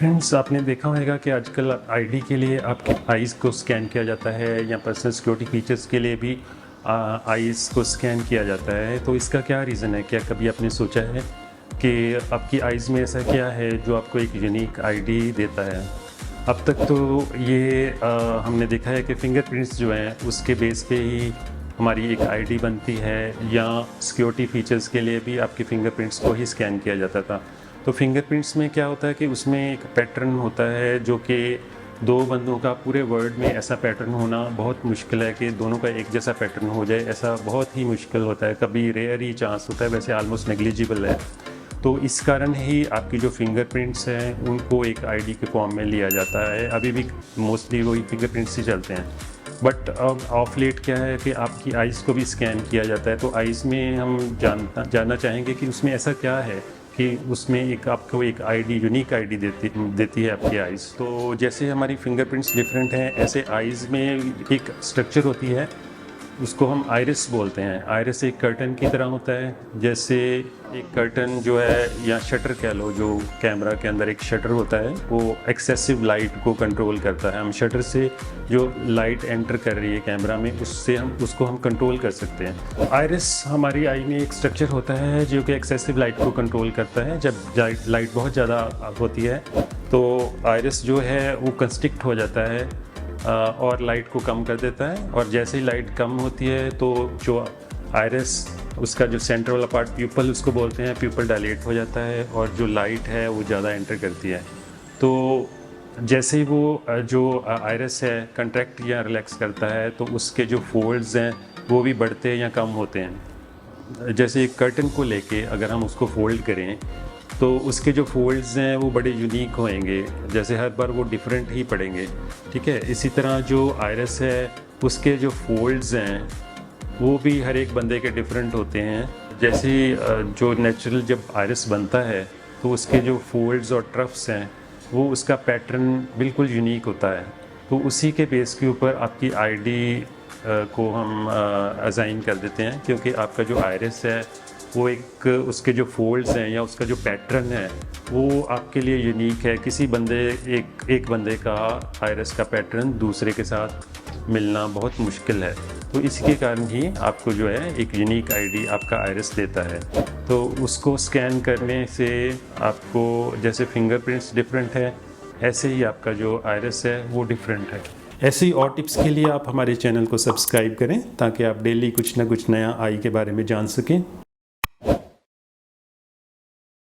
Friends, आपने देखा होगा कि आजकल आईडी के लिए आपके आईज़ को स्कैन किया जाता है या पर्सनल सिक्योरिटी फीचर्स के लिए भी आईज़ को स्कैन किया जाता है। तो इसका क्या रीज़न है? क्या कभी आपने सोचा है कि आपकी आईज़ में ऐसा क्या है जो आपको एक यूनिक आईडी देता है? अब तक तो ये हमने देखा है कि फिंगरप्रिंट्स जो हैं उसके बेस पे ही हमारी एक आईडी बनती है, या सिक्योरिटी फीचर्स के लिए भी आपके फिंगरप्रिंट्स को ही स्कैन किया जाता था। तो फिंगरप्रिंट्स में क्या होता है कि उसमें एक पैटर्न होता है जो कि दो बंदों का पूरे वर्ल्ड में ऐसा पैटर्न होना बहुत मुश्किल है कि दोनों का एक जैसा पैटर्न हो जाए, ऐसा बहुत ही मुश्किल होता है, कभी रेयर ही चांस होता है, वैसे ऑलमोस्ट नेग्लिजिबल है। तो इस कारण ही आपकी जो फिंगरप्रिंट्स हैं उनको एक आईडी के फॉर्म में लिया जाता है। अभी भी मोस्टली वही फिंगरप्रिंट्स ही चलते हैं, बट अब ऑफ लेट क्या है कि आपकी आइज़ को भी स्कैन किया जाता है। तो आइज़ में हम जानना चाहेंगे कि उसमें ऐसा क्या है कि उसमें एक आपको एक आईडी, यूनिक आईडी देती है आपकी आइज़। तो जैसे हमारी फिंगरप्रिंट्स डिफरेंट हैं, ऐसे आइज़ में एक स्ट्रक्चर होती है, उसको हम आइरिस बोलते हैं। आइरिस एक कर्टन की तरह होता है, जैसे एक कर्टन जो है, या शटर कह लो, जो कैमरा के अंदर एक शटर होता है वो एक्सेसिव लाइट को कंट्रोल करता है। हम शटर से जो लाइट एंटर कर रही है कैमरा में, उससे हम कंट्रोल कर सकते हैं। आइरिस हमारी आई में एक स्ट्रक्चर होता है जो कि एक्सेसिव लाइट को कंट्रोल करता है। जब लाइट बहुत ज़्यादा होती है तो आइरिस जो है वो कंस्ट्रिक्ट हो जाता है और लाइट को कम कर देता है, और जैसे ही लाइट कम होती है तो जो आइरिस, उसका जो सेंटर वाला पार्ट प्यूपल उसको बोलते हैं, प्यूपल डायलेट हो जाता है और जो लाइट है वो ज़्यादा एंटर करती है। तो जैसे ही वो जो आइरिस है कंट्रैक्ट या रिलैक्स करता है तो उसके जो फोल्ड्स हैं वो भी बढ़ते हैं या कम होते हैं। जैसे एक कर्टन को लेके अगर हम उसको फोल्ड करें तो उसके जो फोल्ड्स हैं वो बड़े यूनिक होंगे, जैसे हर बार वो डिफरेंट ही पड़ेंगे, ठीक है। इसी तरह जो आइरिस है उसके जो फोल्ड्स हैं वो भी हर एक बंदे के डिफरेंट होते हैं। जैसे जो नेचुरल जब आइरिस बनता है तो उसके जो फोल्ड्स और ट्रफ्स हैं वो उसका पैटर्न बिल्कुल यूनिक होता है। तो उसी के बेस के ऊपर आपकी आईडी को हम असाइन कर देते हैं, क्योंकि आपका जो आइरिस है वो एक, उसके जो फोल्ड्स हैं या उसका जो पैटर्न है वो आपके लिए यूनिक है। किसी एक बंदे का आइरिस का पैटर्न दूसरे के साथ मिलना बहुत मुश्किल है। तो इसके कारण ही आपको जो है एक यूनिक आईडी आपका आइरिस देता है। तो उसको स्कैन करने से आपको, जैसे फिंगरप्रिंट्स डिफरेंट है, ऐसे ही आपका जो आइरिस है वो डिफरेंट है। ऐसे ही और टिप्स के लिए आप हमारे चैनल को सब्सक्राइब करें ताकि आप डेली कुछ ना कुछ नया आई के बारे में जान सकें।